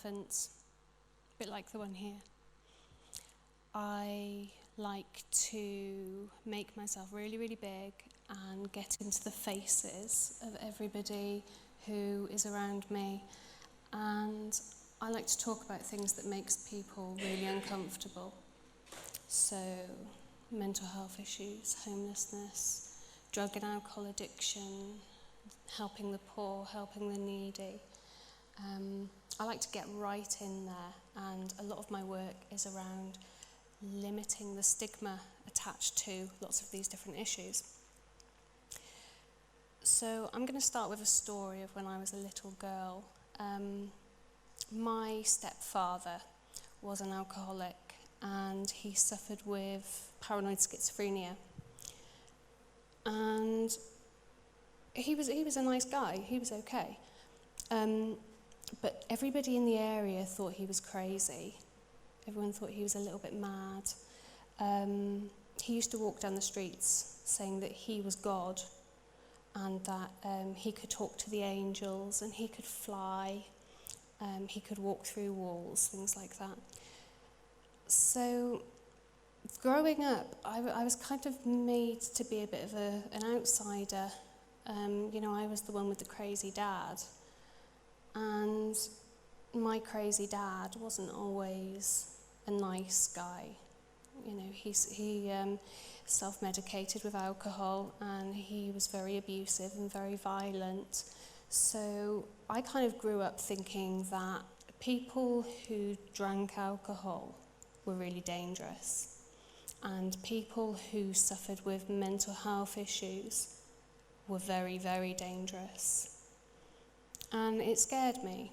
elephants, a bit like the one here. I like to make myself really, really big and get into the faces of everybody who is around me. And I like to talk about things that makes people really uncomfortable. So, mental health issues, homelessness, drug and alcohol addiction, helping the poor, helping the needy. I like to get right in there, and a lot of my work is around limiting the stigma attached to lots of these different issues. So I'm going to start with a story of when I was a little girl. My stepfather was an alcoholic, and he suffered with paranoid schizophrenia. And he was a nice guy, he was okay. But everybody in the area thought he was crazy. Everyone thought he was a little bit mad. He used to walk down the streets saying that he was God, and that he could talk to the angels, and he could fly, he could walk through walls, things like that. So, growing up, I was kind of made to be a bit of an outsider. I was the one with the crazy dad. And my crazy dad wasn't always a nice guy. He self-medicated with alcohol, and he was very abusive and very violent. So I kind of grew up thinking that people who drank alcohol were really dangerous, and people who suffered with mental health issues were very, very dangerous. And it scared me.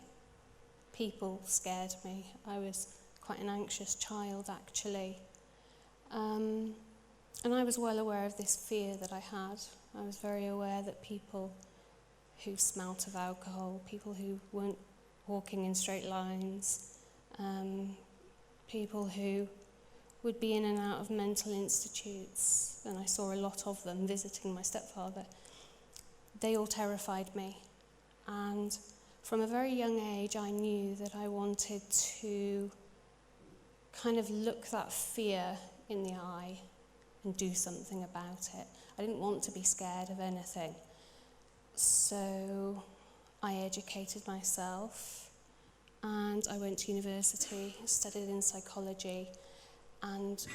People scared me. I was quite an anxious child, actually. And I was well aware of this fear that I had. I was very aware that people who smelt of alcohol, people who weren't walking in straight lines, people who would be in and out of mental institutes, and I saw a lot of them visiting my stepfather, they all terrified me. And from a very young age, I knew that I wanted to kind of look that fear in the eye and do something about it. I didn't want to be scared of anything. So I educated myself, and I went to university, studied in psychology, and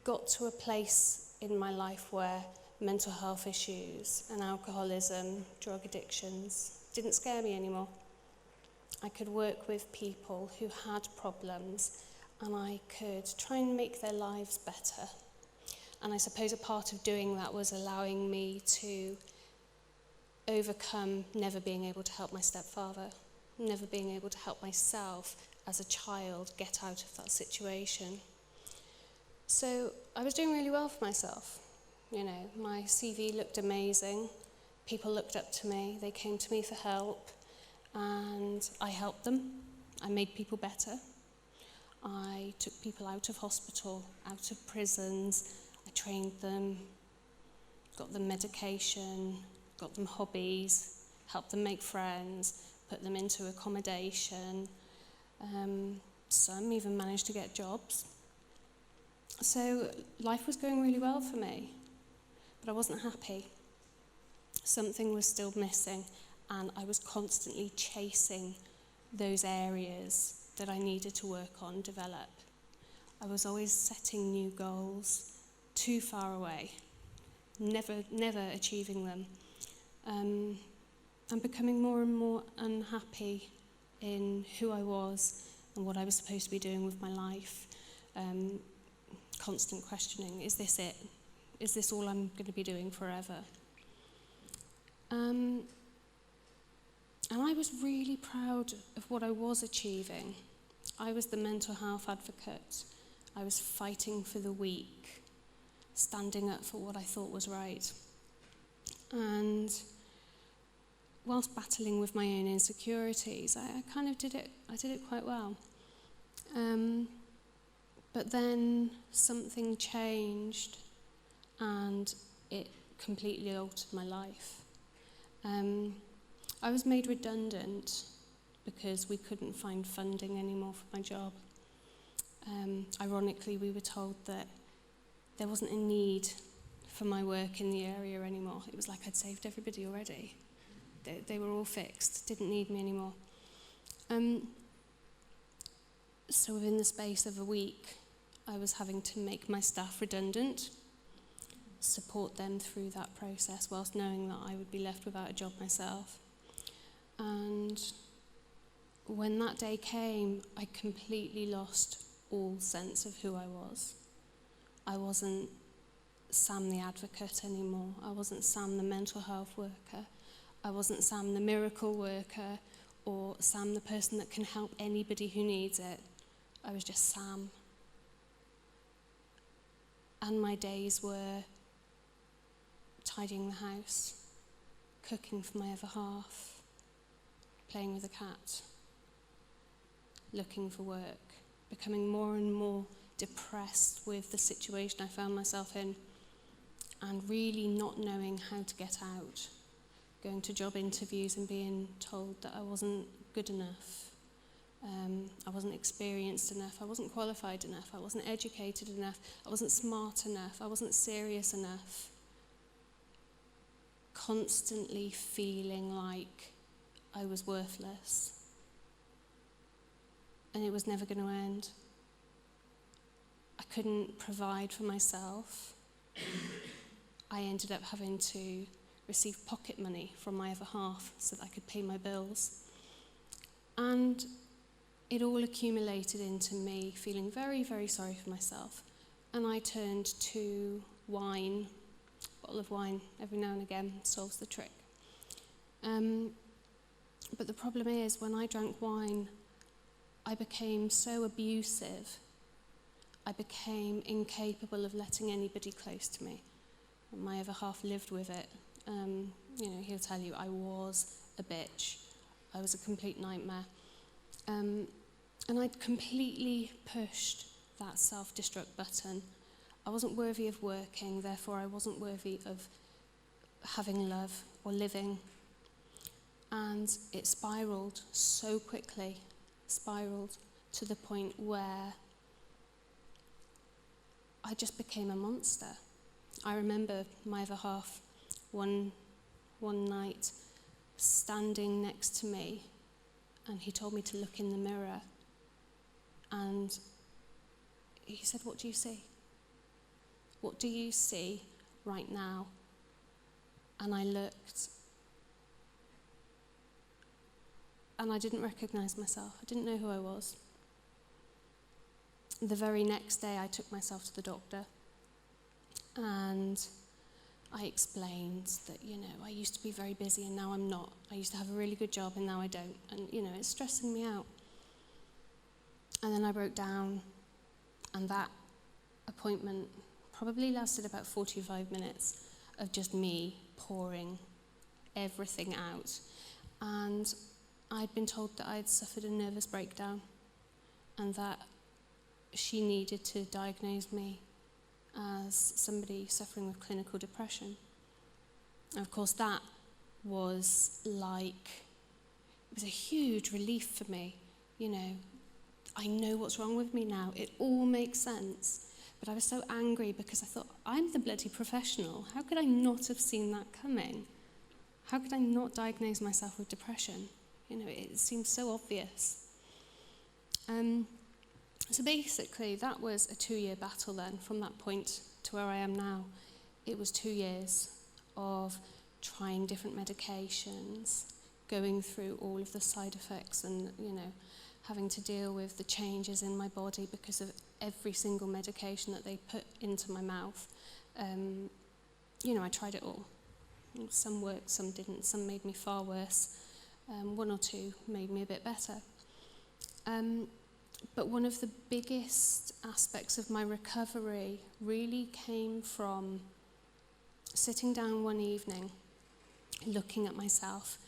got to a place in my life where mental health issues and alcoholism, drug addictions didn't scare me anymore. I could work with people who had problems, and I could try and make their lives better. And I suppose a part of doing that was allowing me to overcome never being able to help my stepfather, never being able to help myself as a child get out of that situation. So I was doing really well for myself. My CV looked amazing. People looked up to me. They came to me for help, and I helped them. I made people better. I took people out of hospital, out of prisons. I trained them, got them medication, got them hobbies, helped them make friends, put them into accommodation. Some even managed to get jobs. So life was going really well for me, but I wasn't happy. Something was still missing, and I was constantly chasing those areas that I needed to work on, develop. I was always setting new goals, too far away, never achieving them. I'm becoming more and more unhappy in who I was and what I was supposed to be doing with my life. Constant questioning, is this it? Is this all I'm going to be doing forever? And I was really proud of what I was achieving. I was the mental health advocate. I was fighting for the weak, standing up for what I thought was right. And whilst battling with my own insecurities, I kind of did it quite well. But then something changed, and it completely altered my life. I was made redundant because we couldn't find funding anymore for my job. Ironically, we were told that there wasn't a need for my work in the area anymore. It was like I'd saved everybody already. They were all fixed, didn't need me anymore. So within the space of a week, I was having to make my staff redundant, support them through that process, whilst knowing that I would be left without a job myself. And when that day came, I completely lost all sense of who I was. I wasn't Sam the advocate anymore. I wasn't Sam the mental health worker. I wasn't Sam the miracle worker or Sam the person that can help anybody who needs it. I was just Sam. And my days were tidying the house, cooking for my other half, playing with a cat, looking for work, becoming more and more depressed with the situation I found myself in, and really not knowing how to get out, going to job interviews and being told that I wasn't good enough, I wasn't experienced enough, I wasn't qualified enough, I wasn't educated enough, I wasn't smart enough, I wasn't serious enough. Constantly feeling like I was worthless. And it was never going to end. I couldn't provide for myself. I ended up having to receive pocket money from my other half so that I could pay my bills. And it all accumulated into me feeling very, very sorry for myself. And I turned to wine. A bottle of wine every now and again solves the trick. But the problem is, when I drank wine, I became so abusive. I became incapable of letting anybody close to me. And my other half lived with it. He'll tell you I was a bitch. I was a complete nightmare. And I'd completely pushed that self-destruct button. I wasn't worthy of working, therefore I wasn't worthy of having love or living. And it spiraled so quickly, spiraled to the point where I just became a monster. I remember my other half one night standing next to me, and he told me to look in the mirror. And he said, "What do you see? What do you see right now?" And I looked, and I didn't recognize myself. I didn't know who I was. The very next day, I took myself to the doctor, and I explained that, I used to be very busy and now I'm not. I used to have a really good job and now I don't. And, it's stressing me out. And then I broke down, and that appointment probably lasted about 45 minutes of just me pouring everything out. And I'd been told that I'd suffered a nervous breakdown and that she needed to diagnose me as somebody suffering with clinical depression. And of course, that was it was a huge relief for me. I know what's wrong with me now. It all makes sense. But I was so angry because I thought, I'm the bloody professional. How could I not have seen that coming? How could I not diagnose myself with depression? It seems so obvious. So basically, that was a 2-year battle then, from that point to where I am now. It was 2 years of trying different medications, going through all of the side effects and, having to deal with the changes in my body because of every single medication that they put into my mouth. I tried it all. Some worked, some didn't. Some made me far worse. 1 or 2 made me a bit better. But one of the biggest aspects of my recovery really came from sitting down one evening, looking at myself,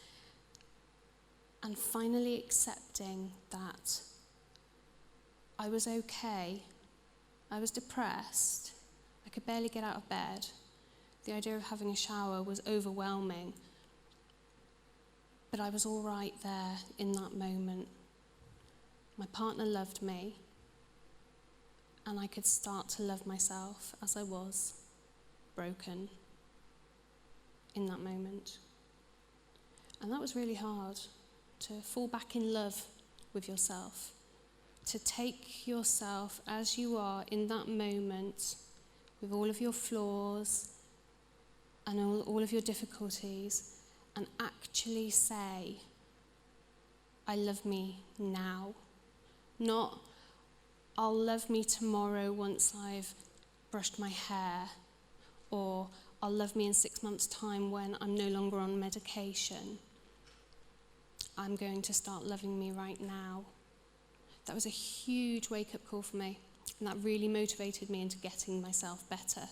and finally accepting that I was okay. I was depressed. I could barely get out of bed. The idea of having a shower was overwhelming. But I was all right there in that moment. My partner loved me, and I could start to love myself as I was, broken, in that moment. And that was really hard, to fall back in love with yourself, to take yourself as you are in that moment, with all of your flaws and all of your difficulties, and actually say, I love me now. Not, I'll love me tomorrow once I've brushed my hair, or I'll love me in 6 months' time when I'm no longer on medication. I'm going to start loving me right now. That was a huge wake-up call for me, and that really motivated me into getting myself better.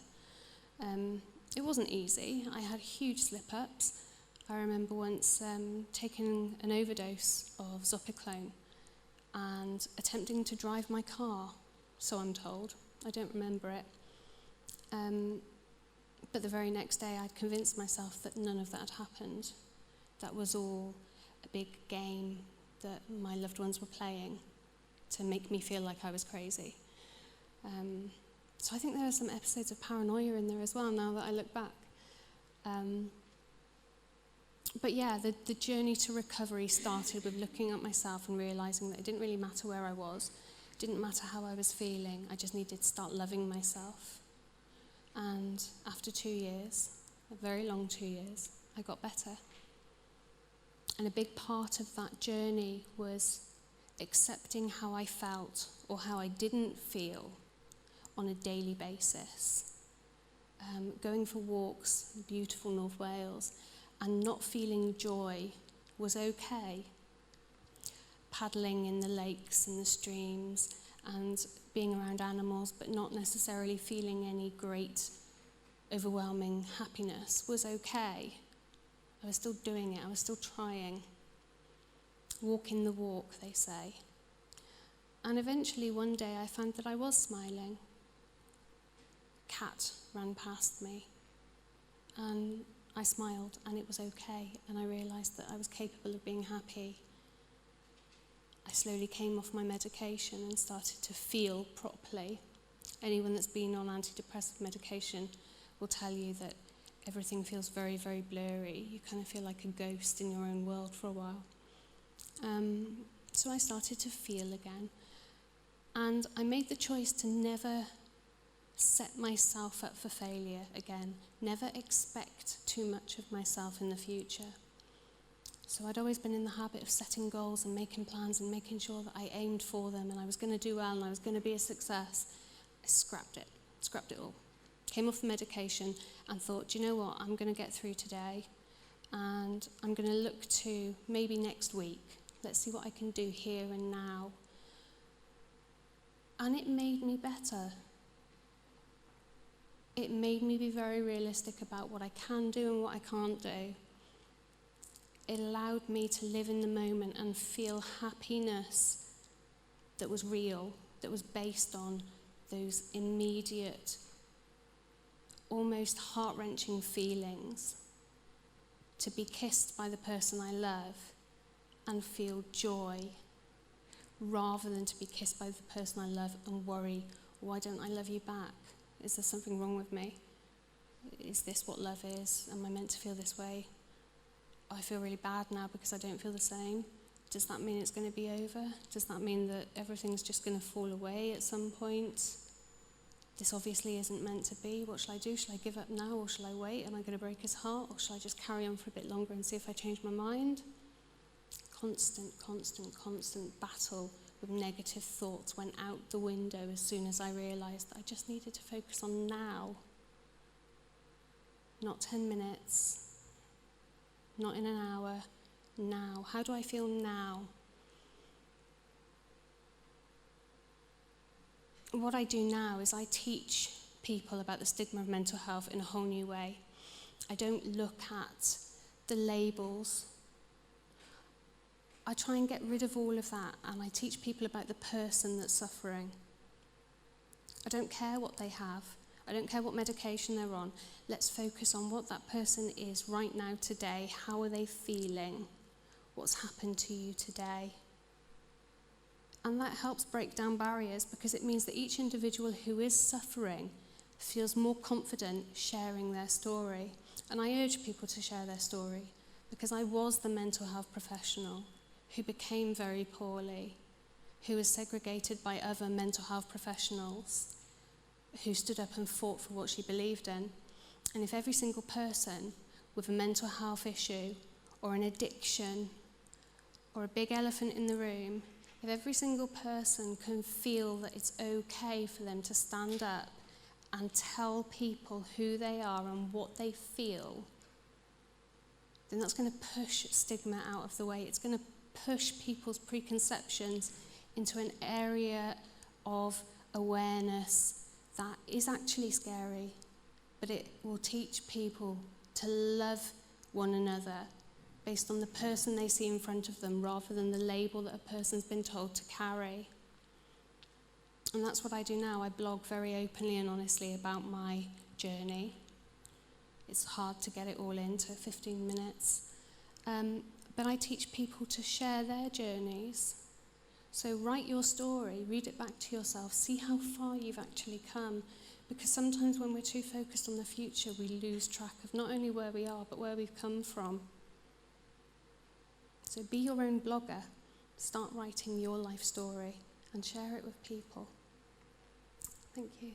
It wasn't easy. I had huge slip-ups. I remember once taking an overdose of Zopiclone and attempting to drive my car, so I'm told. I don't remember it. But the very next day, I'd convinced myself that none of that had happened. That was all a big game that my loved ones were playing to make me feel like I was crazy. So I think there are some episodes of paranoia in there as well, now that I look back. But yeah, the journey to recovery started with looking at myself and realising that it didn't really matter where I was. It didn't matter how I was feeling. I just needed to start loving myself. And after 2 years, a very long 2 years, I got better. And a big part of that journey was accepting how I felt or how I didn't feel on a daily basis. Going for walks in beautiful North Wales and not feeling joy was okay. Paddling in the lakes and the streams and being around animals but not necessarily feeling any great, overwhelming happiness was okay. I was still doing it, I was still trying. Walking the walk, they say. And eventually one day I found that I was smiling. A cat ran past me and I smiled and it was okay, and I realised that I was capable of being happy. I slowly came off my medication and started to feel properly. Anyone that's been on antidepressant medication will tell you that everything feels very, very blurry. You kind of feel like a ghost in your own world for a while. So I started to feel again. And I made the choice to never set myself up for failure again. Never expect too much of myself in the future. So I'd always been in the habit of setting goals and making plans and making sure that I aimed for them and I was going to do well and I was going to be a success. I scrapped it all. Came off the medication and thought, do you know what, I'm going to get through today and I'm going to look to maybe next week. Let's see what I can do here and now. And it made me better. It made me be very realistic about what I can do and what I can't do. It allowed me to live in the moment and feel happiness that was real, that was based on those immediate, almost heart-wrenching feelings. To be kissed by the person I love and feel joy, rather than to be kissed by the person I love and worry, why don't I love you back? Is there something wrong with me? Is this what love is? Am I meant to feel this way? I feel really bad now because I don't feel the same. Does that mean it's going to be over? Does that mean that everything's just going to fall away at some point? This obviously isn't meant to be. What shall I do? Shall I give up now or shall I wait? Am I going to break his heart or shall I just carry on for a bit longer and see if I change my mind? Constant battle with negative thoughts went out the window as soon as I realised that I just needed to focus on now. Not 10 minutes, not in an hour, now. How do I feel now? What I do now is I teach people about the stigma of mental health in a whole new way. I don't look at the labels. I try and get rid of all of that, and I teach people about the person that's suffering. I don't care what they have. I don't care what medication they're on. Let's focus on what that person is right now, today. How are they feeling? what's happened to you today. And that helps break down barriers, because it means that each individual who is suffering feels more confident sharing their story. And I urge people to share their story, because I was the mental health professional who became very poorly, who was segregated by other mental health professionals, who stood up and fought for what she believed in. And if every single person with a mental health issue or an addiction or a big elephant in the room, if every single person can feel that it's okay for them to stand up and tell people who they are and what they feel, then that's going to push stigma out of the way. It's going to push people's preconceptions into an area of awareness that is actually scary, but it will teach people to love one another based on the person they see in front of them rather than the label that a person's been told to carry. And that's what I do now. I blog very openly and honestly about my journey. It's hard to get it all into 15 minutes. But I teach people to share their journeys. So write your story, read it back to yourself, see how far you've actually come. Because sometimes when we're too focused on the future, we lose track of not only where we are, but where we've come from. So be your own blogger. Start writing your life story and share it with people. Thank you.